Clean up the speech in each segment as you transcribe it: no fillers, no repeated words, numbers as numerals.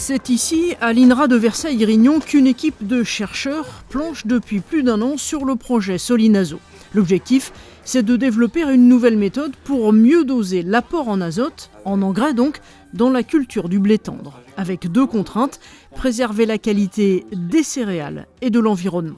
C'est ici, à l'INRA de Versailles-Grignon, qu'une équipe de chercheurs planche depuis plus d'un an sur le projet Solinazo. L'objectif, c'est de développer une nouvelle méthode pour mieux doser l'apport en azote, en engrais donc, dans la culture du blé tendre. Avec deux contraintes, préserver la qualité des céréales et de l'environnement.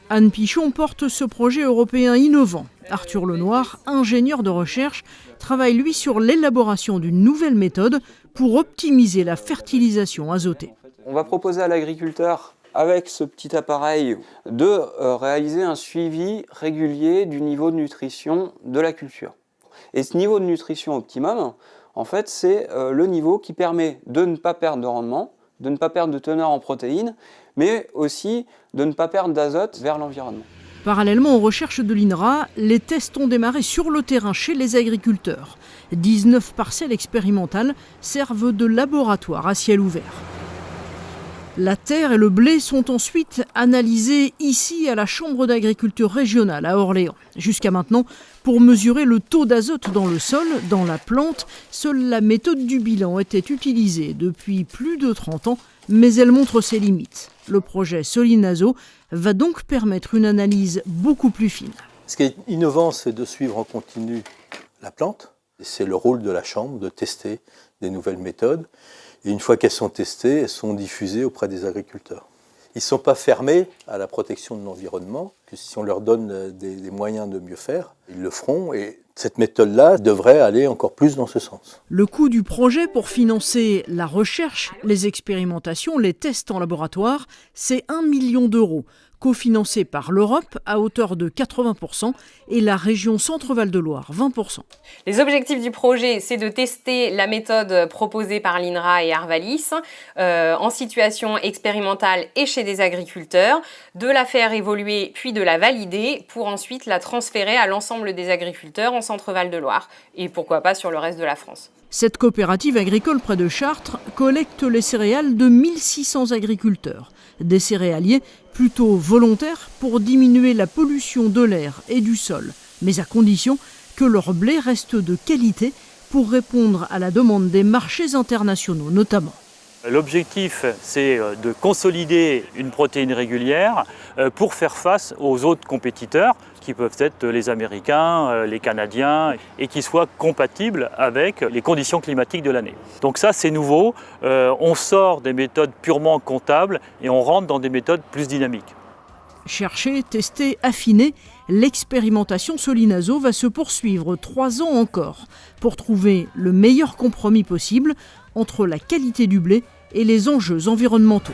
Anne Pichon porte ce projet européen innovant. Arthur Lenoir, ingénieur de recherche, travaille lui sur l'élaboration d'une nouvelle méthode pour optimiser la fertilisation azotée. On va proposer à l'agriculteur, avec ce petit appareil, de réaliser un suivi régulier du niveau de nutrition de la culture. Et ce niveau de nutrition optimum, en fait, c'est le niveau qui permet de ne pas perdre de rendement, de ne pas perdre de teneur en protéines, mais aussi de ne pas perdre d'azote vers l'environnement. Parallèlement aux recherches de l'INRA, les tests ont démarré sur le terrain chez les agriculteurs. 19 parcelles expérimentales servent de laboratoire à ciel ouvert. La terre et le blé sont ensuite analysés ici à la Chambre d'agriculture régionale à Orléans. Jusqu'à maintenant, pour mesurer le taux d'azote dans le sol, dans la plante, seule la méthode du bilan était utilisée depuis plus de 30 ans, mais elle montre ses limites. Le projet Solinazo va donc permettre une analyse beaucoup plus fine. Ce qui est innovant, c'est de suivre en continu la plante. C'est le rôle de la Chambre de tester des nouvelles méthodes. Et une fois qu'elles sont testées, elles sont diffusées auprès des agriculteurs. Ils ne sont pas fermés à la protection de l'environnement, que si on leur donne des moyens de mieux faire, ils le feront. Et cette méthode-là devrait aller encore plus dans ce sens. Le coût du projet pour financer la recherche, les expérimentations, les tests en laboratoire, c'est 1 million d'euros, cofinancé par l'Europe à hauteur de 80% et la région Centre-Val de Loire, 20%. Les objectifs du projet, c'est de tester la méthode proposée par l'INRA et Arvalis en situation expérimentale et chez des agriculteurs, de la faire évoluer puis de la valider pour ensuite la transférer à l'ensemble des agriculteurs en Centre-Val de Loire et pourquoi pas sur le reste de la France. Cette coopérative agricole près de Chartres collecte les céréales de 1600 agriculteurs. Des céréaliers plutôt volontaires pour diminuer la pollution de l'air et du sol, mais à condition que leur blé reste de qualité pour répondre à la demande des marchés internationaux notamment. L'objectif, c'est de consolider une protéine régulière pour faire face aux autres compétiteurs qui peuvent être les Américains, les Canadiens et qui soient compatibles avec les conditions climatiques de l'année. Donc ça, c'est nouveau. On sort des méthodes purement comptables et on rentre dans des méthodes plus dynamiques. Chercher, tester, affiner, l'expérimentation Solinazo va se poursuivre 3 ans encore pour trouver le meilleur compromis possible entre la qualité du blé et les enjeux environnementaux.